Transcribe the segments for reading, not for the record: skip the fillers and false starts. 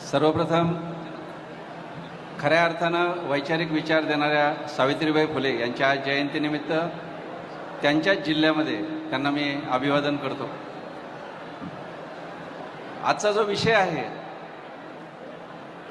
सर्वप्रथम खऱ्या अर्थानं वैचारिक विचार देणाऱ्या सावित्रीबाई फुले यांच्या आज जयंतीनिमित्त त्यांच्याच जिल्ह्यामध्ये त्यांना मी अभिवादन करतो। आजचा जो विषय आहे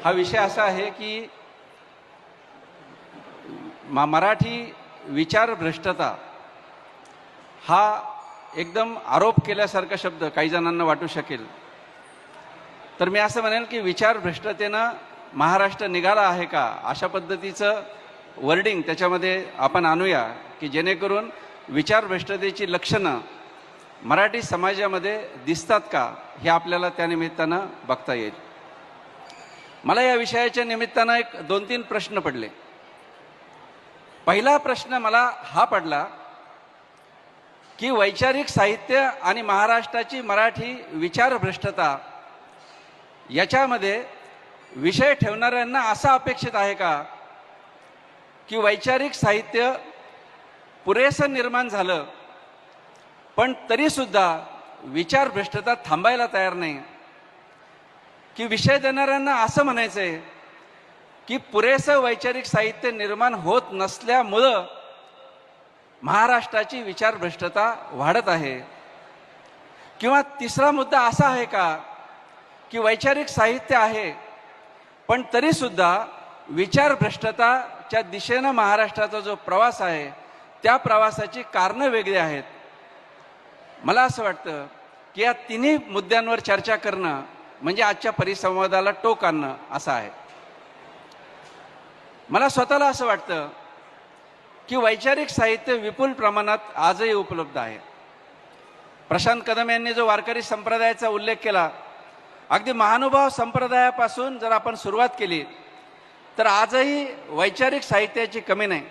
हा विषय असा आहे की मराठी विचार भ्रष्टता हा एकदम आरोप केल्यासारखा शब्द काही जणांना वाटू शकेल, तर मी असं म्हणेन की विचार भ्रष्टतेनं महाराष्ट्र निघाला आहे का, अशा पद्धतीचं वर्डिंग त्याच्यामध्ये आपण आणूया की जेणेकरून विचार भ्रष्टतेची लक्षणं मराठी समाजामध्ये दिसतात का हे आपल्याला त्या निमित्तानं बघता येईल। मला या विषयाच्या निमित्तानं एक 2-3 प्रश्न पडले। पहिला प्रश्न मला हा पडला की वैचारिक साहित्य आणि महाराष्ट्राची मराठी विचार भ्रष्टता याच्यामध्ये विषय ठेवणाऱ्यांना असं अपेक्षित आहे का की वैचारिक साहित्य पुरेसं निर्माण झालं पण तरीसुद्धा विचार भ्रष्टता थांबायला तयार नाही, की विषय देणाऱ्यांना असं म्हणायचं आहे की पुरेसं वैचारिक साहित्य निर्माण होत नसल्यामुळं महाराष्ट्राची विचार भ्रष्टता वाढत आहे, किंवा तिसरा मुद्दा असा आहे का की वैचारिक साहित्य आहे पण तरीसुद्धा विचार भ्रष्टताच्या दिशेनं महाराष्ट्राचा जो प्रवास आहे त्या प्रवासाची कारणं वेगळी आहेत। मला असं वाटतं की या तिन्ही मुद्द्यांवर चर्चा करणं म्हणजे आजच्या परिसंवादाला टोक आणणं असं आहे। मला स्वतःला असं वाटतं की वैचारिक साहित्य विपुल प्रमाणात आजही उपलब्ध आहे। प्रशांत कदम यांनी जो वारकरी संप्रदायाचा उल्लेख केला, अगदी महानुभाव संप्रदायापासून जर आपण सुरुवात केली तर आजही वैचारिक साहित्याची कमी नाही।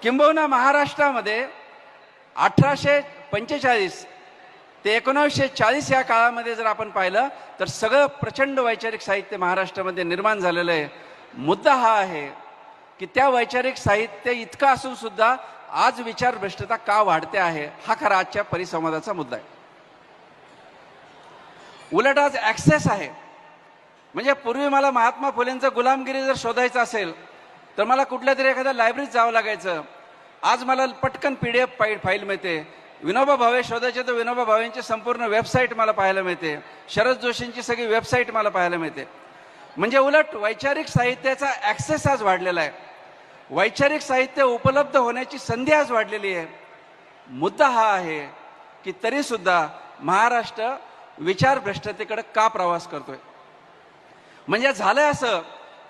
किंबहुना महाराष्ट्रामध्ये 1845 ते 1940 या काळामध्ये जर आपण पाहिलं तर सगळं प्रचंड वैचारिक साहित्य महाराष्ट्रामध्ये निर्माण झालेलं आहे। मुद्दा हा आहे की त्या वैचारिक साहित्य इतकं असून सुद्धा आज विचार भ्रष्टता का वाढते आहे, हा खरा आजच्या परिसंवादाचा मुद्दा आहे। उलट आज ॲक्सेस आहे, म्हणजे पूर्वी मला महात्मा फुलेंचं गुलामगिरी जर शोधायचं असेल तर मला कुठल्या तरी एखाद्या लायब्ररीत जावं लागायचं। आज मला पटकन PDF फाईल मिळते। विनोबा भावे शोधायचे तर विनोबा भावेंची संपूर्ण वेबसाईट मला पाहायला मिळते। शरद जोशींची सगळी वेबसाईट मला पाहायला मिळते। म्हणजे उलट वैचारिक साहित्याचा ॲक्सेस आज वाढलेला आहे, वैचारिक साहित्य उपलब्ध होण्याची संधी आज वाढलेली आहे। मुद्दा हा आहे की तरीसुद्धा महाराष्ट्र विचार भ्रष्टतेकडे का प्रवास करतोय। म्हणजे झालंय असं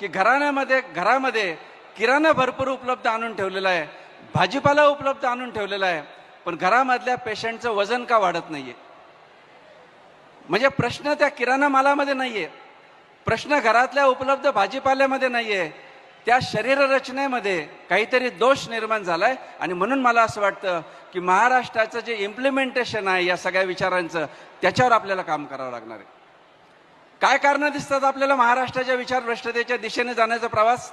की घरामध्ये किराणा भरपूर उपलब्ध आणून ठेवलेला आहे, भाजीपाला उपलब्ध आणून ठेवलेला आहे, पण घरामधल्या पेशंटचं वजन का वाढत नाहीये। म्हणजे प्रश्न त्या किराणा मालामध्ये नाहीये, प्रश्न घरातल्या उपलब्ध भाजीपाल्यामध्ये नाहीये, त्या शरीर रचनेमध्ये काहीतरी दोष निर्माण झालाय। आणि म्हणून मला असं वाटतं की महाराष्ट्राचं जे इम्प्लिमेंटेशन आहे या सगळ्या विचारांचं त्याच्यावर आपल्याला काम करावं लागणार आहे। काय कारणं दिसतात आपल्याला महाराष्ट्राच्या विचार भ्रष्टतेच्या दिशेने जाण्याचा प्रवास?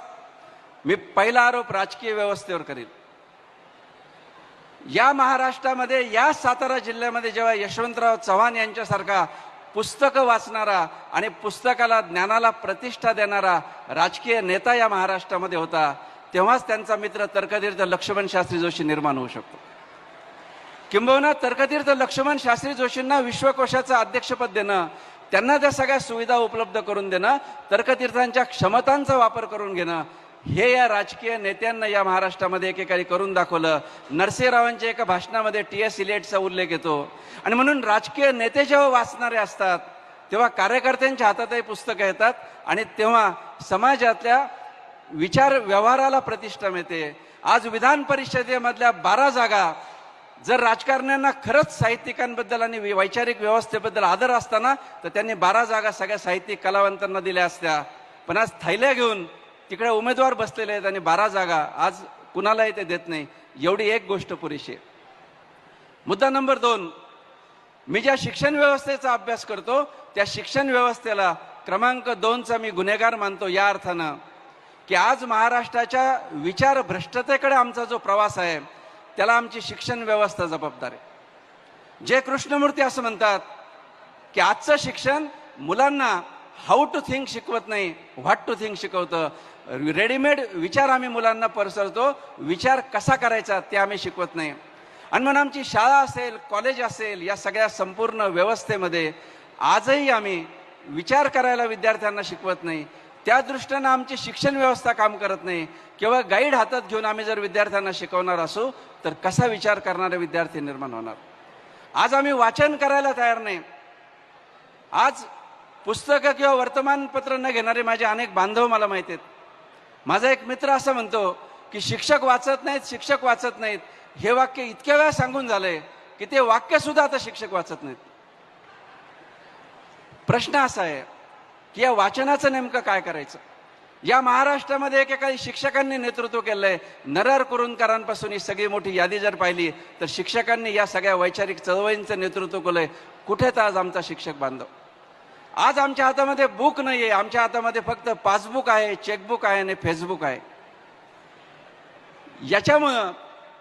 मी पहिला आरोप राजकीय व्यवस्थेवर करेल। या महाराष्ट्रामध्ये या सातारा जिल्ह्यामध्ये जेव्हा यशवंतराव चव्हाण यांच्यासारखा पुस्तकं वाचणारा आणि पुस्तकाला ज्ञानाला प्रतिष्ठा देणारा राजकीय नेता या महाराष्ट्रामध्ये होता, तेव्हाच त्यांचा मित्र तर्कतीर्थ लक्ष्मण शास्त्री जोशी निर्माण होऊ शकतो। किंबहुना तर्कतीर्थ लक्ष्मण शास्त्री जोशींना विश्वकोशाचं अध्यक्षपद देणं, त्यांना त्या सगळ्या सुविधा उपलब्ध करून देणं, तर्कतीर्थांच्या क्षमतांचा वापर करून घेणं, हे या राजकीय नेत्यांना या महाराष्ट्रामध्ये एकेकाळी करून दाखवलं। नरसिंहरावांच्या एका भाषणामध्ये TS इलियटचा उल्लेख येतो। आणि म्हणून राजकीय नेते जेव्हा वाचणारे असतात तेव्हा कार्यकर्त्यांच्या हातातही पुस्तकं येतात आणि तेव्हा समाजातल्या विचार व्यवहाराला प्रतिष्ठा मिळते। आज विधान परिषदेमधल्या 12 जागा जर राजकारण्यांना खरंच साहित्यिकांबद्दल आणि वैचारिक व्यवस्थेबद्दल आदर असताना तर त्यांनी 12 जागा सगळ्या साहित्यिक कलावंतांना दिल्या असत्या, पण आज थैल्या घेऊन तिकडे उमेदवार बसलेले आहेत आणि 12 जागा आज कुणालाही ते देत नाही। एवढी एक गोष्ट पुरेशी आहे। मुद्दा नंबर 2, मी ज्या शिक्षण व्यवस्थेचा अभ्यास करतो त्या शिक्षण व्यवस्थेला क्रमांक 2चा मी गुन्हेगार मानतो, या अर्थानं की आज महाराष्ट्राच्या विचार भ्रष्टतेकडे आमचा जो प्रवास आहे त्याला आमची शिक्षण व्यवस्था जबाबदार आहे। जे कृष्णमूर्ती असं म्हणतात की आजचं शिक्षण मुलांना हाऊ टू थिंक शिकवत नाही, व्हॉट टू थिंक शिकवतं. रेडीमेड विचार आम्ही मुलांना पसरतो, विचार कसा करायचा ते आम्ही शिकवत नाही. आणि म्हणून आमची शाळा असेल, कॉलेज असेल, या सगळ्या संपूर्ण व्यवस्थेमध्ये आजही आम्ही विचार करायला विद्यार्थ्यांना शिकवत नाही. त्या दृष्टीनं आमची शिक्षण व्यवस्था काम करत नाही. केवळ गाईड हातात घेऊन आम्ही जर विद्यार्थ्यांना शिकवणार असू तर कसा विचार करणारे विद्यार्थी निर्माण होणार. आज आम्ही वाचन करायला तयार नाही. आज पुस्तकं किंवा वर्तमानपत्र न घेणारे माझे अनेक बांधव मला माहिती आहेत. माझा एक मित्र असं म्हणतो की शिक्षक वाचत नाहीत, शिक्षक वाचत नाहीत. हे वाक्य इतक्या वेळा सांगून झालंय की ते वाक्य सुद्धा आता शिक्षक वाचत नाहीत. प्रश्न असा आहे की या वाचनाचं नेमकं काय करायचं. या महाराष्ट्रामध्ये एकेकाळी शिक्षकांनी नेतृत्व केलंय. नरहर कुरुंदकरांपासून ही सगळी मोठी यादी जर पाहिली तर शिक्षकांनी या सगळ्या वैचारिक चळवळींचं नेतृत्व केलंय. कुठेच आज आमचा शिक्षक बांधव. आज आमच्या हातामध्ये बुक नाहीये, आमच्या हातामध्ये फक्त पासबुक आहे, चेकबुक आहे आणि फेसबुक आहे. याच्यामुळं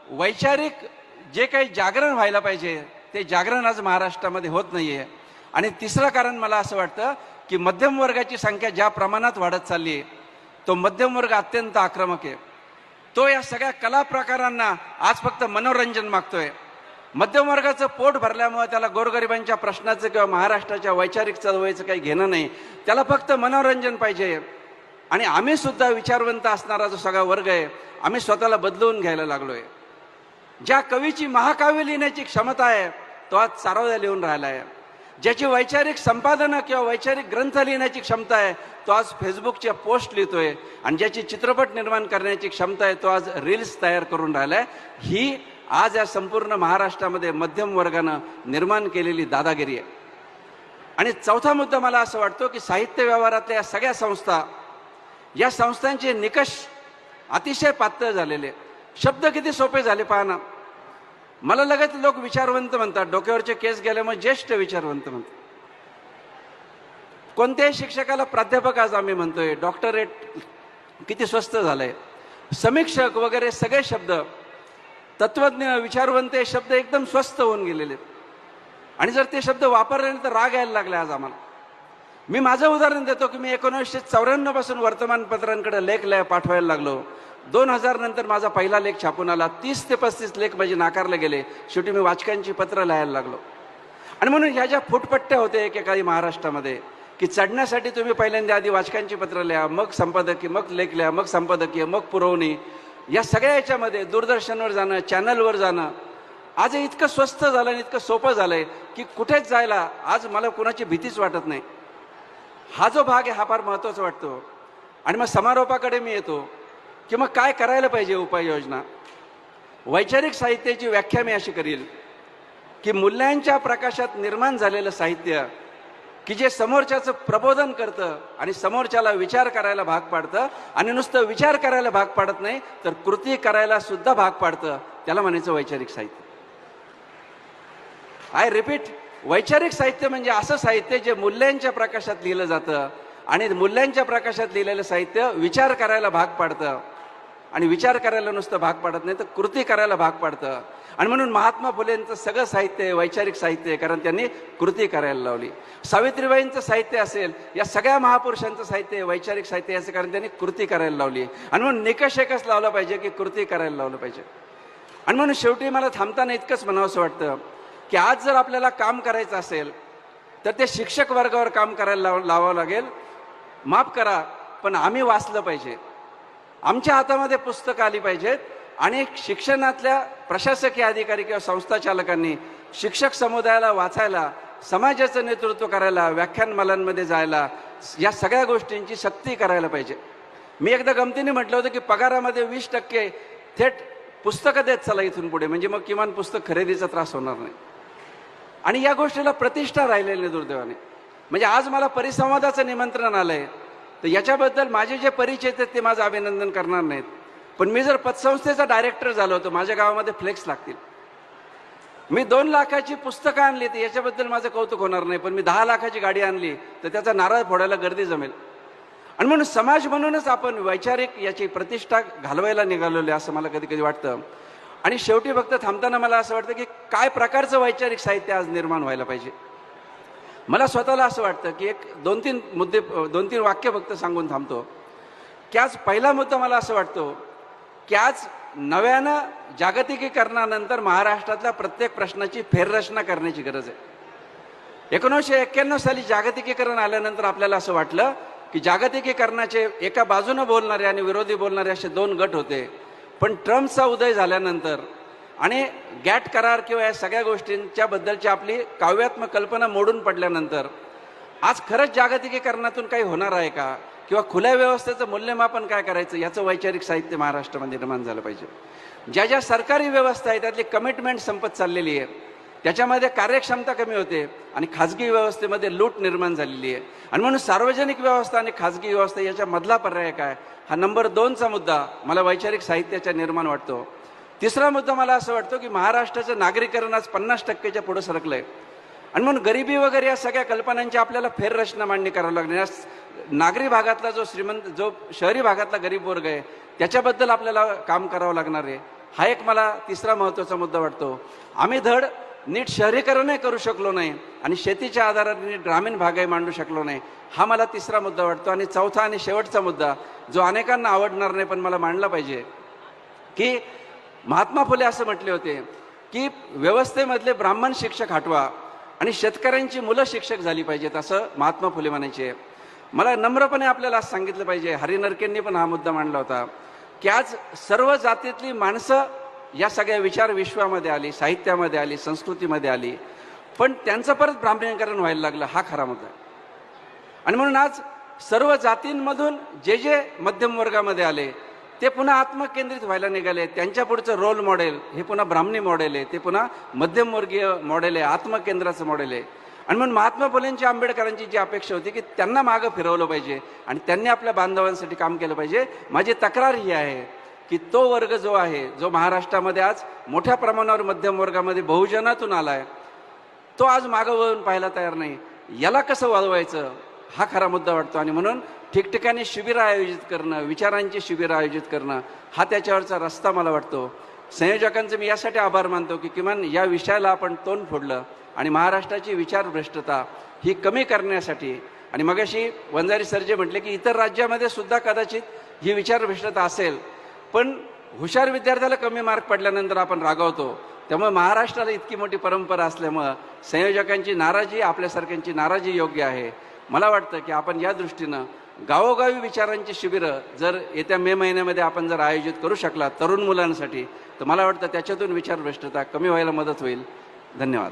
वैचारिक जे काही जागरण व्हायला पाहिजे ते जागरण आज महाराष्ट्रामध्ये होत नाहीये. आणि तिसरं कारण मला असं वाटतं की मध्यम वर्गाची संख्या ज्या प्रमाणात वाढत चालली आहे तो मध्यम वर्ग अत्यंत आक्रमक आहे. तो या सगळ्या कला प्रकारांना आज फक्त मनोरंजन मागतोय. मध्यम वर्गाचं पोट भरल्यामुळे त्याला गोरगरिबांच्या प्रश्नाचं किंवा महाराष्ट्राच्या वैचारिक चळवळीचं काही घेणं नाही. त्याला फक्त मनोरंजन पाहिजे. आणि आम्ही सुद्धा विचारवंत असणारा जो सगळा वर्ग आहे आम्ही स्वतःला बदलवून घ्यायला लागलोय. ज्या कवीची महाकाव्य लिहिण्याची क्षमता आहे तो आज चारोळ्या लिहून राहिला आहे. ज्याची वैचारिक संपादनं किंवा वैचारिक ग्रंथ लिहिण्याची क्षमता आहे तो आज फेसबुकच्या पोस्ट लिहितोय. आणि ज्याची चित्रपट निर्माण करण्याची क्षमता आहे तो आज रील्स तयार करून राहिलाय. ही आज या संपूर्ण महाराष्ट्रामध्ये मध्यम वर्गानं निर्माण केलेली दादागिरी आहे. आणि चौथा मुद्दा मला असं वाटतो की साहित्य व्यवहारातल्या या सगळ्या संस्था, या संस्थांचे निकष अतिशय पातळ झालेले. शब्द किती सोपे झाले पहा ना. मला लगेच लोक विचारवंत म्हणतात. डोक्यावरचे केस गेल्यामुळे ज्येष्ठ विचारवंत म्हणतात. कोणत्याही शिक्षकाला प्राध्यापक आज आम्ही म्हणतोय. डॉक्टरेट किती स्वस्त झालंय. समीक्षक वगैरे सगळे शब्द, तत्वज्ञ, विचारवंत हे शब्द एकदम स्वस्त होऊन गेलेले. आणि जर ते शब्द वापरले तर राग यायला लागले आज आम्हाला. मी माझं उदाहरण देतो की मी 1994 पासून वर्तमानपत्रांकडे लेख पाठवायला लागलो. 2000 नंतर माझा पहिला लेख छापून आला. 30 ते 35 लेख माझे नाकारले गेले. शेवटी मी वाचकांची पत्र लिहायला लागलो. आणि म्हणून ह्या ज्या फुटपट्ट्या होत्या एकेकाळी महाराष्ट्रामध्ये की चढण्यासाठी तुम्ही पहिल्यांदा आधी वाचकांची पत्र लिहा, मग संपादकीय, मग लेख लिहा, मग संपादकीय, मग पुरवणी, या सगळ्या याच्यामध्ये दूरदर्शनवर जाणं, चॅनलवर जाणं आज इतकं स्वस्त झालं आणि इतकं सोपं झालंय की कुठेच जायला आज मला कुणाची भीतीच वाटत नाही. हा जो भाग आहे हा फार महत्त्वाचा वाटतो. आणि मग समारोपाकडे मी येतो की मग काय करायला पाहिजे उपाययोजना. वैचारिक साहित्याची व्याख्या मी अशी करील की मूल्यांच्या प्रकाशात निर्माण झालेलं साहित्य की जे समोरच्याचं प्रबोधन करतं आणि समोरच्याला विचार करायला भाग पाडतं. आणि नुसतं विचार करायला भाग पाडत नाही तर कृती करायला सुद्धा भाग पाडतं. त्याला म्हणायचं वैचारिक साहित्य. आय रिपीट, वैचारिक साहित्य म्हणजे असं साहित्य जे मूल्यांच्या प्रकाशात लिहिलं जातं. आणि मूल्यांच्या प्रकाशात लिहिलेलं साहित्य विचार करायला भाग पाडतं. आणि विचार करायला नुसतं भाग पाडत नाही तर कृती करायला भाग पाडतं. आणि म्हणून महात्मा फुलेंचं सगळं साहित्य वैचारिक साहित्य आहे कारण त्यांनी कृती करायला लावली. सावित्रीबाईंचं साहित्य असेल, या सगळ्या महापुरुषांचं साहित्य वैचारिक साहित्य याचं कारण त्यांनी कृती करायला लावली. आणि म्हणून निकष एकच लावला पाहिजे की कृती करायला लावलं पाहिजे. आणि म्हणून शेवटी मला थांबताना इतकंच म्हणावंसं वाटतं की आज जर आपल्याला काम करायचं असेल तर ते शिक्षक वर्गावर काम करायला लावावं लागेल. माफ करा पण आम्ही वाचलं पाहिजे. आमच्या हातामध्ये पुस्तकं आली पाहिजेत. आणि शिक्षणातल्या प्रशासकीय अधिकारी किंवा संस्था चालकांनी शिक्षक समुदायाला वाचायला, समाजाचं नेतृत्व करायला, व्याख्यानमालांमध्ये जायला, या सगळ्या गोष्टींची सक्ती करायला पाहिजे. मी एकदा गमतीने म्हटलं होतं की पगारामध्ये 20% थेट पुस्तकं देत चला इथून पुढे, म्हणजे मग किमान पुस्तक खरेदीचा त्रास होणार नाही. आणि या गोष्टीला प्रतिष्ठा राहिलेली नाही दुर्दैवाने. म्हणजे आज मला परिसंवादाचं निमंत्रण आलंय तर याच्याबद्दल माझे जे परिचय आहेत ते माझं अभिनंदन करणार नाहीत. पण मी जर पतसंस्थेचा डायरेक्टर झालो तर माझ्या गावामध्ये फ्लेक्स लागतील. मी 2 लाखाची पुस्तकं आणली तर याच्याबद्दल माझं कौतुक होणार नाही. पण मी 10 लाखाची गाडी आणली तर त्याचा नारळ फोडायला गर्दी जमेल. आणि म्हणून समाज म्हणूनच आपण वैचारिक याची प्रतिष्ठा घालवायला निघालेलो आहे असं मला कधी कधी वाटतं. आणि शेवटी फक्त थांबताना मला असं वाटतं की काय प्रकारचं वैचारिक साहित्य आज निर्माण व्हायला पाहिजे. मला स्वतःला असं वाटतं की एक दोन तीन वाक्य फक्त सांगून थांबतो की आज पहिला मुद्दा मला असं वाटतो की आज नव्यानं जागतिकीकरणानंतर महाराष्ट्रातल्या प्रत्येक प्रश्नाची फेररचना करण्याची गरज आहे. 1991 साली जागतिकीकरण आल्यानंतर आपल्याला असं वाटलं की जागतिकीकरणाचे एका बाजूनं बोलणारे आणि विरोधी बोलणारे असे दोन गट होते. पण ट्रम्पचा उदय झाल्यानंतर आणि गॅट करार किंवा या सगळ्या गोष्टींच्या बद्दलची आपली काव्यात्मक कल्पना मोडून पडल्यानंतर आज खरंच जागतिकीकरणातून काही होणार आहे का, किंवा खुल्या व्यवस्थेचं मूल्यमापन काय करायचं याचं वैचारिक साहित्य महाराष्ट्रामध्ये निर्माण झालं पाहिजे. ज्या ज्या सरकारी व्यवस्था आहे त्यातली कमिटमेंट संपत चाललेली आहे, त्याच्यामध्ये कार्यक्षमता कमी होते आणि खाजगी व्यवस्थेमध्ये लूट निर्माण झालेली आहे. आणि म्हणून सार्वजनिक व्यवस्था आणि खाजगी व्यवस्था याच्या मधला पर्याय काय, हा नंबर 2चा मुद्दा मला वैचारिक साहित्याच्या निर्माण वाटतो. तिसरा मुद्दा मला असं वाटतो की महाराष्ट्राचं नागरीकरण आज 50%च्या पुढे सरकलंय आणि म्हणून गरिबी वगैरे या सगळ्या कल्पनांची आपल्याला फेररचना मांडणी करावी लागणार. नागरी भागातला जो शहरी भागातला गरीब वर्ग आहे त्याच्याबद्दल आपल्याला काम करावं लागणार आहे. हा एक मला तिसरा महत्त्वाचा मुद्दा वाटतो. आम्ही धड नीट शहरीकरणही करू शकलो नाही आणि शेतीच्या आधाराने नीट ग्रामीण भागही मांडू शकलो नाही, हा मला तिसरा मुद्दा वाटतो. आणि चौथा आणि शेवटचा मुद्दा जो अनेकांना आवडणार नाही पण मला मांडला पाहिजे की महात्मा फुले असं म्हटले होते की व्यवस्थेमधले ब्राह्मण शिक्षक हटवा आणि शेतकऱ्यांची मुलं शिक्षक झाली पाहिजेत, असं महात्मा फुले म्हणायचे. मला नम्रपणे आपल्याला असं सांगितलं पाहिजे, हरी नरकेंनी पण हा मुद्दा मांडला होता की आज सर्व जातीतली माणसं या सगळ्या विचार विश्वामध्ये आली, साहित्यामध्ये आली, संस्कृतीमध्ये आली, पण त्यांचं परत ब्राह्मणीकरण व्हायला लागलं, हा खरा मुद्दा. आणि म्हणून आज सर्व जातींमधून जे मध्यम वर्गामध्ये आले ते पुन्हा आत्मकेंद्रित व्हायला निघाले. त्यांच्या पुढचं रोल मॉडेल हे पुन्हा ब्राह्मणी मॉडेल आहे, ते पुन्हा मध्यमवर्गीय मॉडेल आहे, आत्मकेंद्राचं मॉडेल आहे. आणि म्हणून महात्मा फुलेंची, आंबेडकरांची जी अपेक्षा होती की त्यांना मागं फिरवलं पाहिजे आणि त्यांनी आपल्या बांधवांसाठी काम केलं पाहिजे. माझी तक्रार ही आहे की तो वर्ग जो आहे, जो महाराष्ट्रामध्ये आज मोठ्या प्रमाणावर मध्यम वर्गामध्ये बहुजनातून आला आहे, तो आज मागं वळून पाहायला तयार नाही. याला कसं वाढवायचं हा खरा मुद्दा वाटतो. आणि म्हणून ठिकठिकाणी शिबिरं आयोजित करणं, विचारांची शिबिरं आयोजित करणं, हा त्याच्यावरचा रस्ता मला वाटतो. संयोजकांचे मी यासाठी आभार मानतो की किमान या विषयाला आपण तोंड फोडलं आणि महाराष्ट्राची विचारभ्रष्टता ही कमी करण्यासाठी. आणि मगाशी वंजारी सर जे म्हटले की इतर राज्यामध्ये सुद्धा कदाचित ही विचारभ्रष्टता असेल, पण हुशार विद्यार्थ्याला कमी मार्क पडल्यानंतर आपण रागावतो. त्यामुळे महाराष्ट्राला इतकी मोठी परंपरा असल्यामुळं संयोजकांची नाराजी, आपल्यासारख्यांची नाराजी योग्य आहे. मला वाटतं की आपण या दृष्टीनं गावोगावी विचारांची शिबिरं जर येत्या मे महिन्यामध्ये आपण जर आयोजित करू शकला तरुण मुलांसाठी, तर मला वाटतं त्याच्यातून विचारभ्रष्टता कमी व्हायला मदत होईल. धन्यवाद.